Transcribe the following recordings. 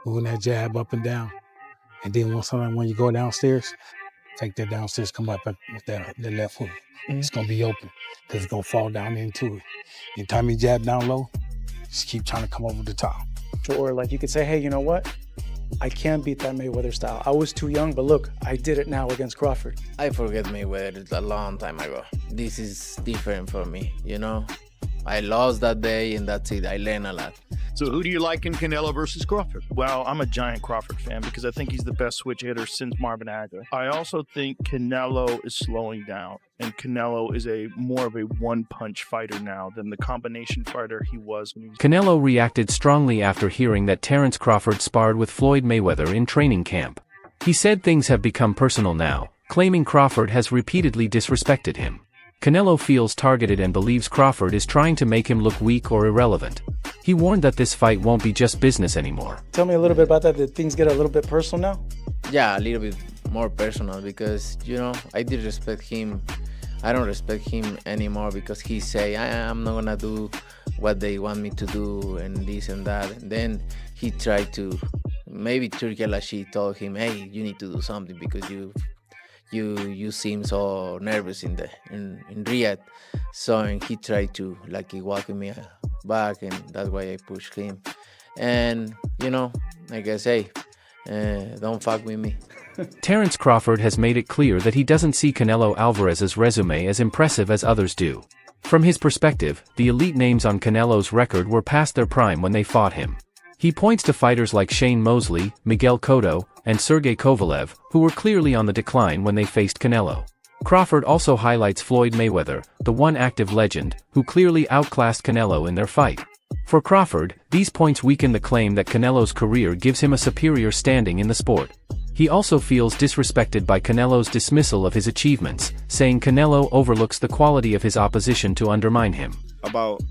moving that jab up and down. And then when you go downstairs, take that downstairs, come up with that left hook. It's going to be open because it's going to fall down into it. Anytime you jab down low, just keep trying to come over the top. Or like you could say, hey, you know what? I can't beat that Mayweather style. I was too young, but look, I did it now against Crawford. I forget Mayweather. It's a long time ago. This is different for me, you know? I lost that day and that's it. I learned a lot. So who do you like in Canelo versus Crawford? Well, I'm a giant Crawford fan because I think he's the best switch hitter since Marvin Hagler. I also think Canelo is slowing down, and Canelo is more of a one-punch fighter now than the combination fighter he was when he was... Canelo reacted strongly after hearing that Terence Crawford sparred with Floyd Mayweather in training camp. He said things have become personal now, claiming Crawford has repeatedly disrespected him. Canelo feels targeted and believes Crawford is trying to make him look weak or irrelevant. He warned that this fight won't be just business anymore. Tell me a little bit about that. Did things get a little bit personal now? Yeah, a little bit more personal because, you know, I did respect him. I don't respect him anymore because he say, I'm not gonna do what they want me to do and this and that. And then he tried to, maybe Turki Alashi told him, hey, you need to do something because you seem so nervous in Riyadh. So and he tried to like walk me back, and that's why I pushed him. And you know, like I say, don't fuck with me. Terence Crawford has made it clear that he doesn't see Canelo Alvarez's resume as impressive as others do. From his perspective, the elite names on Canelo's record were past their prime when they fought him. He points to fighters like Shane Mosley, Miguel Cotto, and Sergey Kovalev, who were clearly on the decline when they faced Canelo. Crawford also highlights Floyd Mayweather, the one active legend, who clearly outclassed Canelo in their fight. For Crawford, these points weaken the claim that Canelo's career gives him a superior standing in the sport. He also feels disrespected by Canelo's dismissal of his achievements, saying Canelo overlooks the quality of his opposition to undermine him. About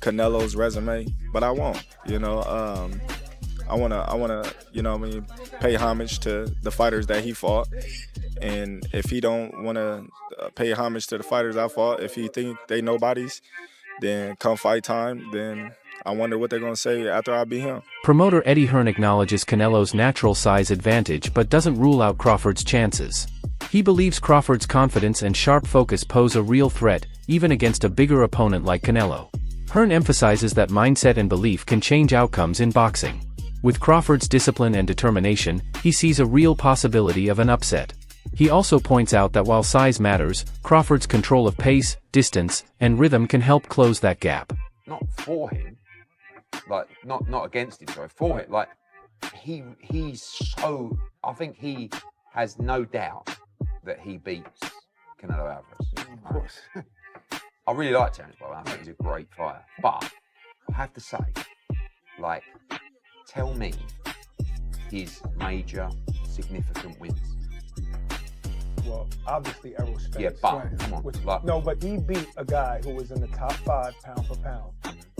Canelo's resume, but I won't, you know. I wanna, you know, pay homage to the fighters that he fought, and if he don't wanna pay homage to the fighters I fought, if he think they nobodies, then come fight time, then I wonder what they're gonna say after I beat him. Promoter Eddie Hearn acknowledges Canelo's natural size advantage but doesn't rule out Crawford's chances. He believes Crawford's confidence and sharp focus pose a real threat, even against a bigger opponent like Canelo. Hearn emphasizes that mindset and belief can change outcomes in boxing. With Crawford's discipline and determination, he sees a real possibility of an upset. He also points out that while size matters, Crawford's control of pace, distance, and rhythm can help close that gap. Not for him, like not against him, sorry, for him. Like he's so, I think he has no doubt that he beats Canelo Alvarez. Of course. I really like Terence, by the way. I think he's a great fighter. But I have to say, like, tell me his major, significant wins. Well, obviously Errol Spence. Yeah, but come on. Like, no, but he beat a guy who was in the top 5 pound for pound,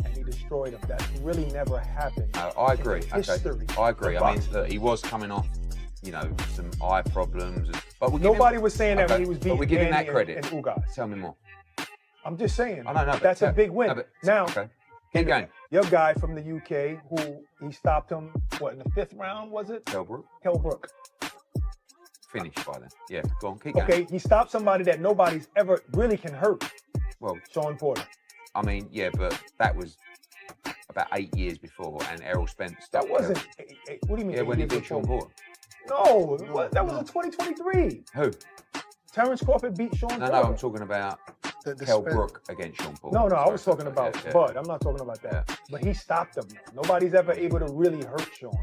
and he destroyed him. That's really never happened. I agree. History. I agree. I mean, look, he was coming off, you know, some eye problems. But nobody was saying that when he was beating we're giving that credit. And Ugas. Tell me more. I'm just saying. I don't know. That's a big win. No, now, okay. Keep going. Your guy from the UK, who he stopped him, what, in the 5th round, was it? Kell Brook. Kell Brook. Finished by then. Yeah, go on, keep going. Okay, he stopped somebody that nobody's ever really can hurt. Well, Sean Porter. I mean, yeah, but that was about 8 years before, and Errol Spence stopped. That wasn't. What do you mean? Yeah, when he beat Sean Porter. No, that was in 2023. Who? Terence Crawford beat Sean Porter. No, I'm talking about Kell Brook against Sean Porter. No, I was talking about Bud. I'm not talking about that. Yeah. But he stopped him. Nobody's ever able to really hurt Sean.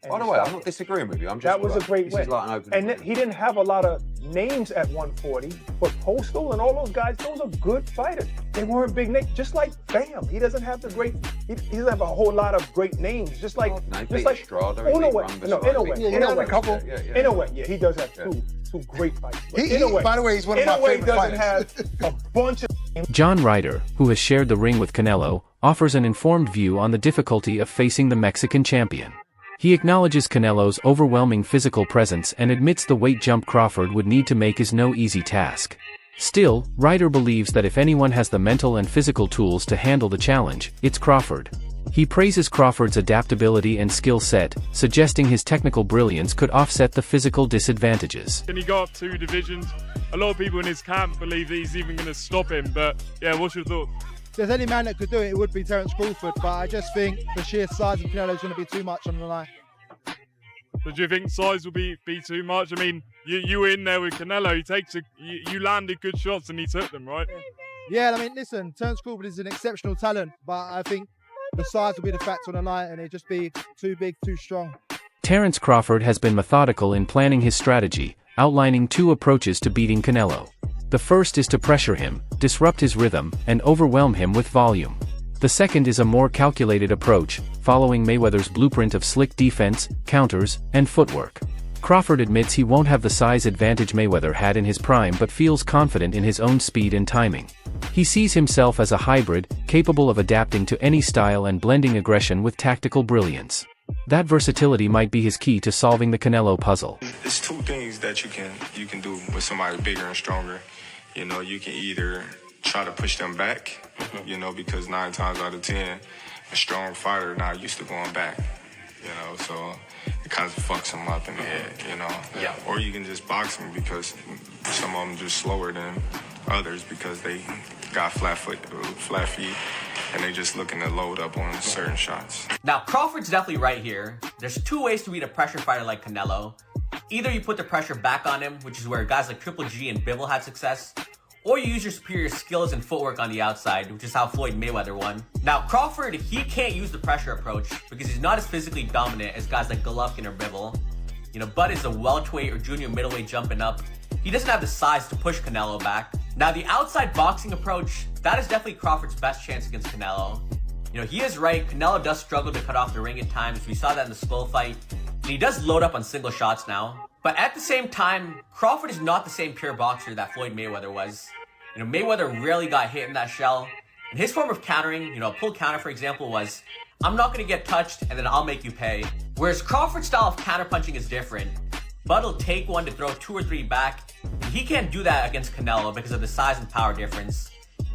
By the way, I'm not disagreeing with you. I'm just that was a great win. Like an open and he didn't have a lot of names at 140, but Postal and all those guys, those are good fighters. They weren't big names. Just like Bam, he doesn't have the great. He doesn't have a whole lot of great names. Just like Strada. In a way, yeah, he does have two great fights. By the way, he's one of my favorite doesn't fighters. have a bunch of. John Ryder, who has shared the ring with Canelo, offers an informed view on the difficulty of facing the Mexican champion. He acknowledges Canelo's overwhelming physical presence and admits the weight jump Crawford would need to make is no easy task. Still, Ryder believes that if anyone has the mental and physical tools to handle the challenge, it's Crawford. He praises Crawford's adaptability and skill set, suggesting his technical brilliance could offset the physical disadvantages. Can he go up 2 divisions? A lot of people in his camp believe that he's even going to stop him, but yeah, what's your thought? If there's any man that could do it, it would be Terence Crawford, but I just think the sheer size of Canelo is going to be too much on the line. But do you think size will be too much? I mean, you were in there with Canelo, you landed good shots and he took them, right? Yeah, I mean, listen, Terence Crawford is an exceptional talent, but I think the size will be the factor on the night and it'd just be too big, too strong. Terence Crawford has been methodical in planning his strategy, outlining 2 approaches to beating Canelo. The first is to pressure him, disrupt his rhythm, and overwhelm him with volume. The second is a more calculated approach, following Mayweather's blueprint of slick defense, counters, and footwork. Crawford admits he won't have the size advantage Mayweather had in his prime but feels confident in his own speed and timing. He sees himself as a hybrid, capable of adapting to any style and blending aggression with tactical brilliance. That versatility might be his key to solving the Canelo puzzle. It's 2 things that you can do with somebody bigger and stronger. You know, you can either try to push them back, you know, because 9 times out of 10, a strong fighter not used to going back, you know, so it kind of fucks them up in the head, you know. Yeah. Or you can just box them because some of them just slower than others because they got flat feet, and they just looking to load up on certain shots. Now, Crawford's definitely right here. There's 2 ways to beat a pressure fighter like Canelo. Either you put the pressure back on him, which is where guys like Triple G and Bivol had success, or you use your superior skills and footwork on the outside, which is how Floyd Mayweather won. Now, Crawford, he can't use the pressure approach because he's not as physically dominant as guys like Golovkin or Bivol. You know, Bud is a welterweight or junior middleweight jumping up. He doesn't have the size to push Canelo back. Now, the outside boxing approach, that is definitely Crawford's best chance against Canelo. You know, he is right, Canelo does struggle to cut off the ring at times. We saw that in the Skull fight. And he does load up on single shots now. But at the same time, Crawford is not the same pure boxer that Floyd Mayweather was. You know, Mayweather rarely got hit in that shell. And his form of countering, you know, a pull counter, for example, was, I'm not going to get touched and then I'll make you pay. Whereas Crawford's style of counterpunching is different. Bud will take one to throw 2 or 3 back. And he can't do that against Canelo because of the size and power difference.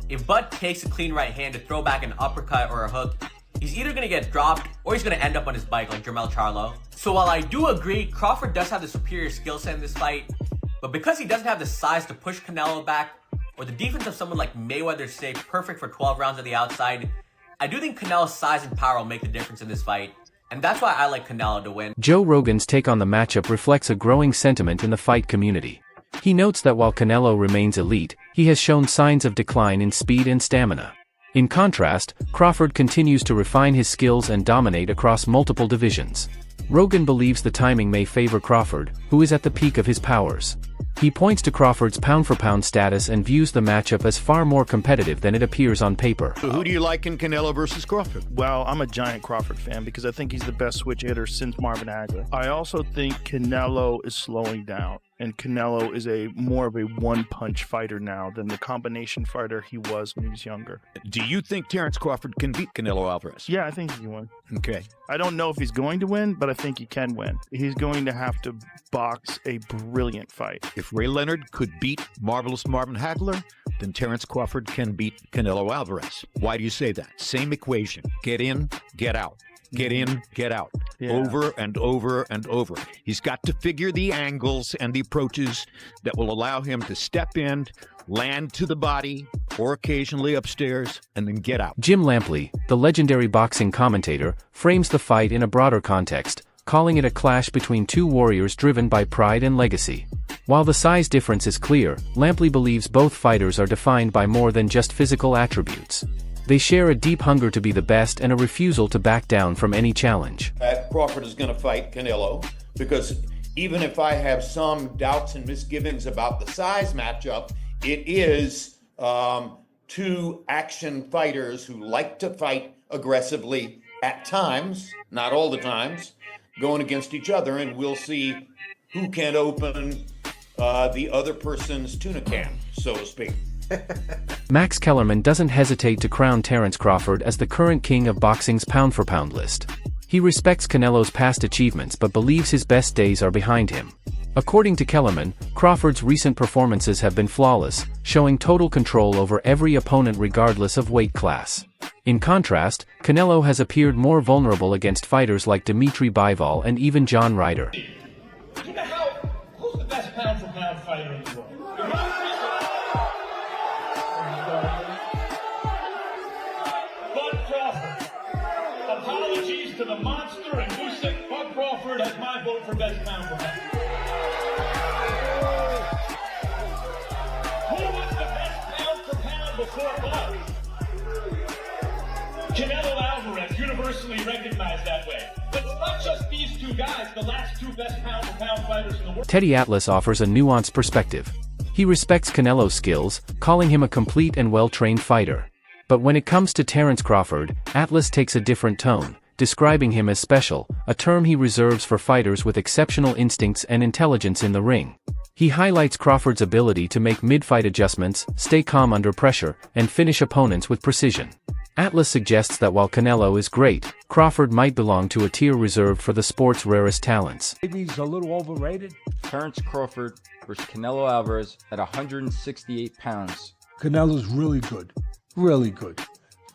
If Bud takes a clean right hand to throw back an uppercut or a hook, he's either going to get dropped or he's going to end up on his bike like Jermell Charlo. So while I do agree Crawford does have the superior skill set in this fight, but because he doesn't have the size to push Canelo back, or the defense of someone like Mayweather stay perfect for 12 rounds on the outside, I do think Canelo's size and power will make the difference in this fight. And that's why I like Canelo to win. Joe Rogan's take on the matchup reflects a growing sentiment in the fight community. He notes that while Canelo remains elite, he has shown signs of decline in speed and stamina. In contrast, Crawford continues to refine his skills and dominate across multiple divisions. Rogan believes the timing may favor Crawford, who is at the peak of his powers. He points to Crawford's pound-for-pound status and views the matchup as far more competitive than it appears on paper. So who do you like in Canelo versus Crawford? Well, I'm a giant Crawford fan because I think he's the best switch hitter since Marvin Hagler. I also think Canelo is slowing down, and Canelo is more of a one-punch fighter now than the combination fighter he was when he was younger. Do you think Terence Crawford can beat Canelo Alvarez? Yeah, I think he can win. Okay. I don't know if he's going to win, but I think he can win. He's going to have to box a brilliant fight. If Ray Leonard could beat Marvelous Marvin Hagler, then Terence Crawford can beat Canelo Alvarez. Why do you say that? Same equation. Get in, get out. Get in, get out. Yeah. Over and over and over. He's got to figure the angles and the approaches that will allow him to step in, land to the body, or occasionally upstairs, and then get out. Jim Lampley, the legendary boxing commentator, frames the fight in a broader context, calling it a clash between 2 warriors driven by pride and legacy. While the size difference is clear, Lampley believes both fighters are defined by more than just physical attributes. They share a deep hunger to be the best and a refusal to back down from any challenge. Crawford is going to fight Canelo because even if I have some doubts and misgivings about the size matchup, it is 2 action fighters who like to fight aggressively at times, not all the times, going against each other, and we'll see who can open the other person's tuna can, so to speak. Max Kellerman doesn't hesitate to crown Terence Crawford as the current king of boxing's pound-for-pound list. He respects Canelo's past achievements but believes his best days are behind him. According to Kellerman, Crawford's recent performances have been flawless, showing total control over every opponent regardless of weight class. In contrast, Canelo has appeared more vulnerable against fighters like Dimitri Bivol and even John Ryder. Who's the best pound-for-pound fighter in the world? Bud Crawford. Apologies to the monster and Usyk. Bud Crawford has my vote for best pound-for-pound. Who was the best pound-for-pound before Bud? Canelo Alvarez, universally recognized that way. But it's not just these two guys, the last two best pound-for-pound fighters in the world. Teddy Atlas offers a nuanced perspective. He respects Canelo's skills, calling him a complete and well-trained fighter. But when it comes to Terence Crawford, Atlas takes a different tone, describing him as special, a term he reserves for fighters with exceptional instincts and intelligence in the ring. He highlights Crawford's ability to make mid-fight adjustments, stay calm under pressure, and finish opponents with precision. Atlas suggests that while Canelo is great, Crawford might belong to a tier reserved for the sport's rarest talents. Maybe he's a little overrated. Terence Crawford versus Canelo Alvarez at 168 pounds. Canelo's really good. Really good.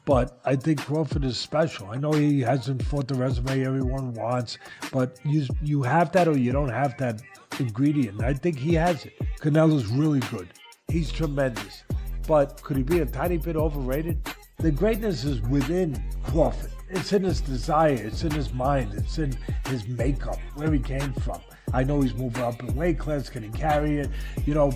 But I think Crawford is special. I know he hasn't fought the resume everyone wants, but you have that or you don't have that ingredient. I think he has it. Canelo's really good. He's tremendous. But could he be a tiny bit overrated? The greatness is within Crawford. It's in his desire, it's in his mind, it's in his makeup, where he came from. I know he's moving up in weight class, can he carry it?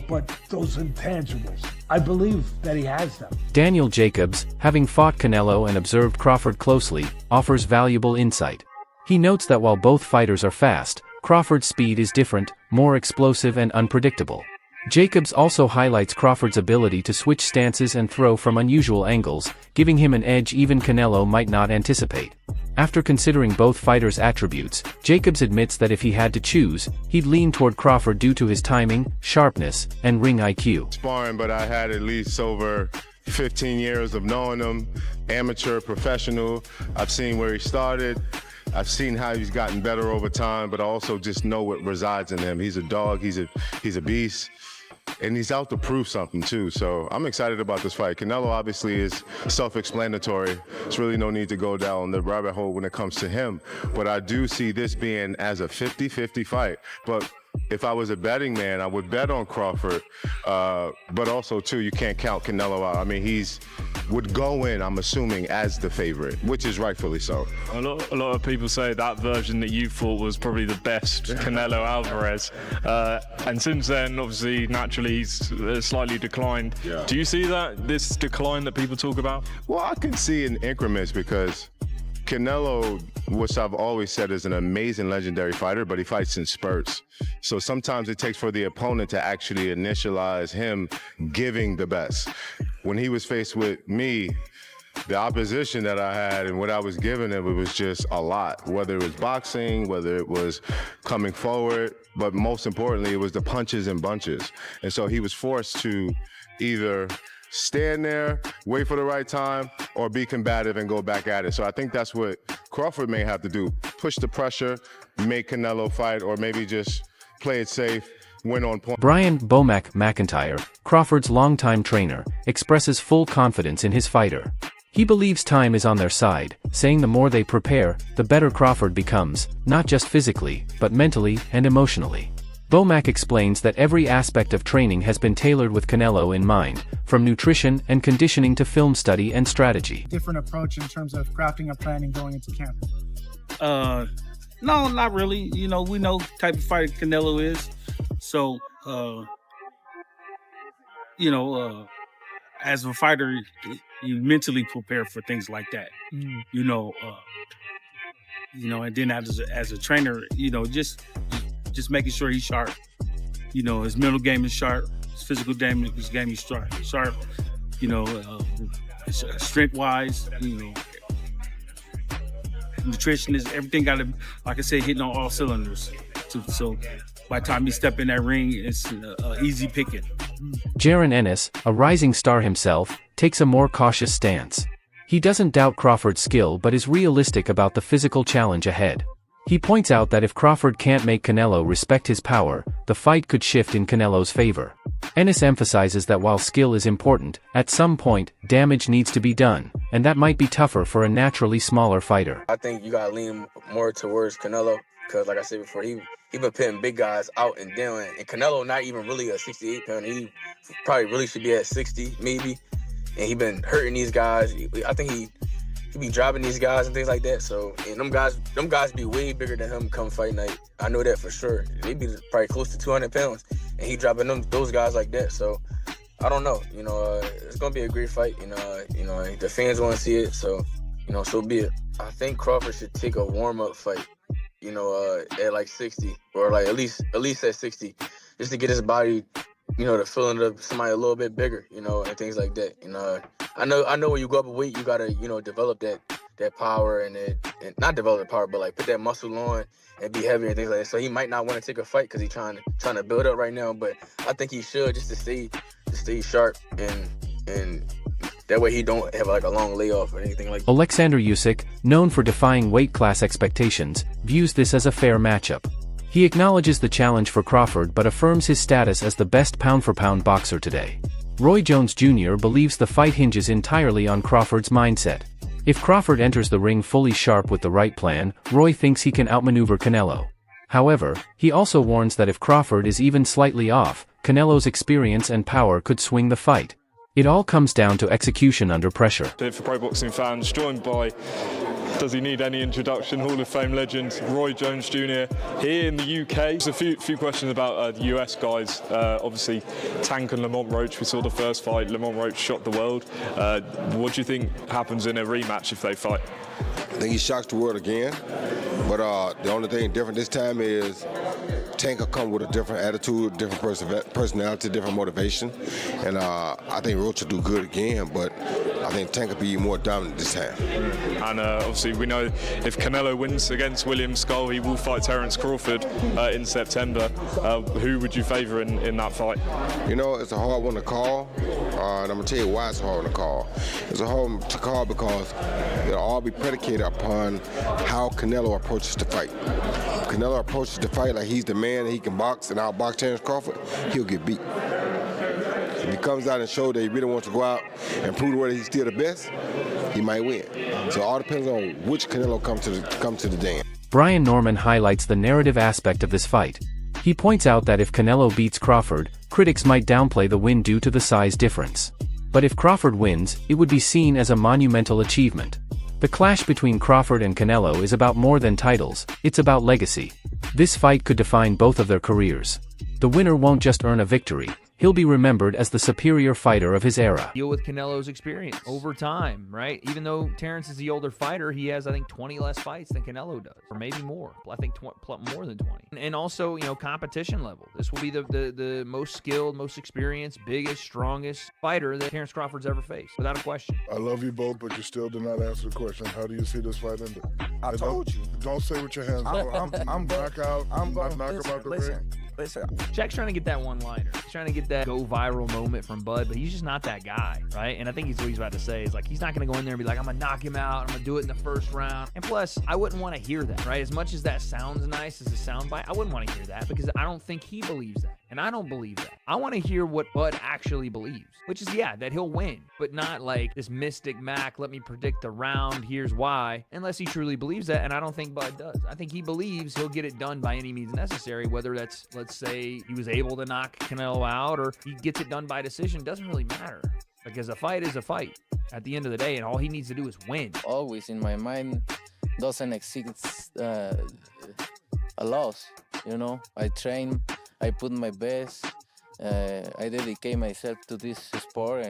But those intangibles, I believe that he has them. Daniel Jacobs, having fought Canelo and observed Crawford closely, offers valuable insight. He notes that while both fighters are fast, Crawford's speed is different, more explosive and unpredictable. Jacobs also highlights Crawford's ability to switch stances and throw from unusual angles, giving him an edge even Canelo might not anticipate. After considering both fighters' attributes, Jacobs admits that if he had to choose, he'd lean toward Crawford due to his timing, sharpness, and ring IQ. Sparring, but I had at least over 15 years of knowing him, amateur, professional. I've seen where he started. I've seen how he's gotten better over time, but I also just know what resides in him. He's a dog, he's a beast, and he's out to prove something too. So I'm excited about this fight. Canelo obviously is self-explanatory. There's really no need to go down the rabbit hole when it comes to him. But I do see this being as a 50-50 fight. But if I was a betting man, I would bet on Crawford. But also, too, you can't count Canelo out. I mean, would go in, I'm assuming, as the favorite, which is rightfully so. A lot of people say that version that you thought was probably the best, Canelo Alvarez. And since then, obviously, naturally, he's slightly declined. Yeah. Do you see this decline that people talk about? Well, I can see in increments because Canelo, which I've always said is an amazing legendary fighter, but he fights in spurts. So sometimes it takes for the opponent to actually initialize him giving the best. When he was faced with me, the opposition that I had and what I was giving him, it was just a lot, whether it was boxing, whether it was coming forward, but most importantly, it was the punches and bunches. And so he was forced to either stand there, wait for the right time, or be combative and go back at it. So I think that's what Crawford may have to do. Push the pressure, make Canelo fight, or maybe just play it safe, win on point. Brian Bomac McIntyre, Crawford's longtime trainer, expresses full confidence in his fighter. He believes time is on their side, saying the more they prepare, the better Crawford becomes, not just physically, but mentally and emotionally. Bomac explains that every aspect of training has been tailored with Canelo in mind, from nutrition and conditioning to film study and strategy. Different approach in terms of crafting a plan and going into camp? No, not really. We know the type of fighter Canelo is. So, as a fighter, you mentally prepare for things like that. And then as a trainer, just making sure he's sharp. His mental game is sharp. His physical game is sharp. Strength-wise, nutrition is everything. Got to, like I said, hitting on all cylinders. So by the time you step in that ring, it's easy picking. Jiren Andis, a rising star himself, takes a more cautious stance. He doesn't doubt Crawford's skill but is realistic about the physical challenge ahead. He points out that if Crawford can't make Canelo respect his power, the fight could shift in Canelo's favor. Andis emphasizes that while skill is important, at some point, damage needs to be done, and that might be tougher for a naturally smaller fighter. I think you gotta lean more towards Canelo, because like I said before, he been putting big guys out and down, and Canelo not even really a 68 pounder. He probably really should be at 60, maybe, and he been hurting these guys. I think he be driving these guys and things like that. So, and them guys be way bigger than him come fight night. I know that for sure. They be probably close to 200 pounds, and he dropping those guys like that. So, I don't know. You know, it's gonna be a great fight. You know, the fans want to see it. So, you know, so be it. I think Crawford should take a warm-up fight. You know, at like 60, or like at least at 60, just to get his body, you know, the feeling of somebody a little bit bigger, you know, and things like that. You know, I know when you go up a weight, you gotta, you know, develop that power and not develop the power, but like put that muscle on and be heavier and things like that. So he might not want to take a fight because he's trying to build up right now, but I think he should, just to stay sharp and that way he don't have like a long layoff or anything like that. Alexander Usyk, known for defying weight class expectations, views this as a fair matchup. He acknowledges the challenge for Crawford but affirms his status as the best pound-for-pound boxer today. Roy Jones Jr. believes the fight hinges entirely on Crawford's mindset. If Crawford enters the ring fully sharp with the right plan, Roy thinks he can outmaneuver Canelo. However, he also warns that if Crawford is even slightly off, Canelo's experience and power could swing the fight. It all comes down to execution under pressure. For pro boxing fans, joined by, does he need any introduction, Hall of Fame legend Roy Jones Jr. here in the UK. There's a few questions about the US guys. Obviously, Tank and Lamont Roach, we saw the first fight. Lamont Roach shot the world. What do you think happens in a rematch if they fight? I think he shocks the world again, but the only thing different this time is Tank will come with a different attitude, different personality, different motivation, and I think Roach will do good again, but I think Tank will be more dominant this time. And obviously we know if Canelo wins against William Skull, he will fight Terence Crawford in September. Who would you favour in that fight? You know, it's a hard one to call, and I'm going to tell you why it's a hard one to call. It's a hard one to call because it'll all be predicated upon how Canelo approaches the fight. If Canelo approaches the fight like he's the man and he can box and outbox Terence Crawford, he'll get beat. If he comes out and shows that he really wants to go out and prove whether he's still the best, he might win. So it all depends on which Canelo comes to the dance. Brian Norman highlights the narrative aspect of this fight. He points out that if Canelo beats Crawford, critics might downplay the win due to the size difference. But if Crawford wins, it would be seen as a monumental achievement. The clash between Crawford and Canelo is about more than titles, it's about legacy. This fight could define both of their careers. The winner won't just earn a victory, he'll be remembered as the superior fighter of his era. Deal with Canelo's experience over time, right? Even though Terence is the older fighter, he has, I think, 20 less fights than Canelo does, or maybe more. I think more than 20. And also, you know, competition level. This will be the most skilled, most experienced, biggest, strongest fighter that Terence Crawford's ever faced, without a question. I love you both, but you still did not answer the question. How do you see this fight ending? I told you. Don't say with your hands. I'm back out. I'm knock him out the ring. Jack's trying to get that one-liner. He's trying to get that go-viral moment from Bud, but he's just not that guy, right? And I think what he's about to say is, like, he's not going to go in there and be like, I'm going to knock him out, I'm going to do it in the first round. And plus, I wouldn't want to hear that, right? As much as that sounds nice as a soundbite, I wouldn't want to hear that because I don't think he believes that. And I don't believe that. I want to hear what Bud actually believes, which is, yeah, that he'll win, but not like this mystic Mac, let me predict the round, here's why, unless he truly believes that, and I don't think Bud does. I think he believes he'll get it done by any means necessary, whether that's, let's say, he was able to knock Canelo out or he gets it done by decision, doesn't really matter. Because a fight is a fight at the end of the day, and all he needs to do is win. Always in my mind doesn't exist a loss, you know? I train, I put my best, I dedicate myself to this sport,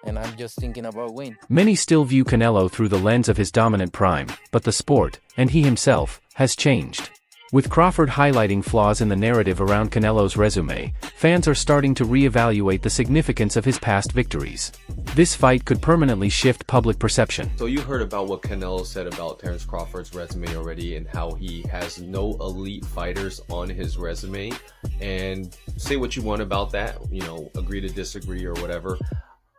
and I'm just thinking about win. Many still view Canelo through the lens of his dominant prime, but the sport, and he himself, has changed. With Crawford highlighting flaws in the narrative around Canelo's resume, fans are starting to re-evaluate the significance of his past victories. This fight could permanently shift public perception. So you heard about what Canelo said about Terence Crawford's resume already and how he has no elite fighters on his resume. And say what you want about that, you know, agree to disagree or whatever.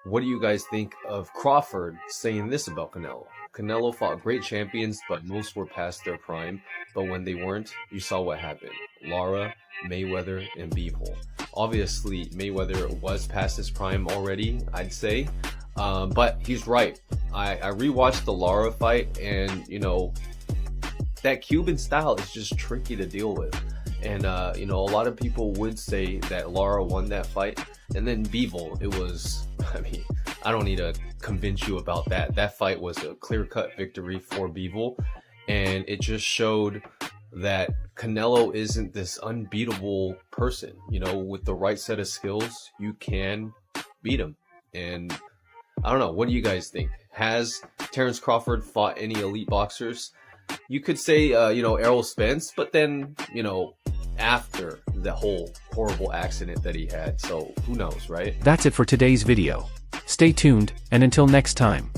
What do you guys think of Crawford saying this about Canelo? Canelo fought great champions, but most were past their prime. But when they weren't, you saw what happened. Lara, Mayweather, and Bivol. Obviously, Mayweather was past his prime already, I'd say. But he's right. I rewatched the Lara fight, and, you know, that Cuban style is just tricky to deal with. And, you know, a lot of people would say that Lara won that fight. And then Bivol, it was, I mean, I don't need to convince you about that. That fight was a clear-cut victory for Bivol. And it just showed that Canelo isn't this unbeatable person. You know, with the right set of skills, you can beat him. And I don't know, what do you guys think? Has Terence Crawford fought any elite boxers? You could say, you know, Errol Spence, but then, you know, after the whole horrible accident that he had. So who knows, right? That's it for today's video. Stay tuned, and until next time.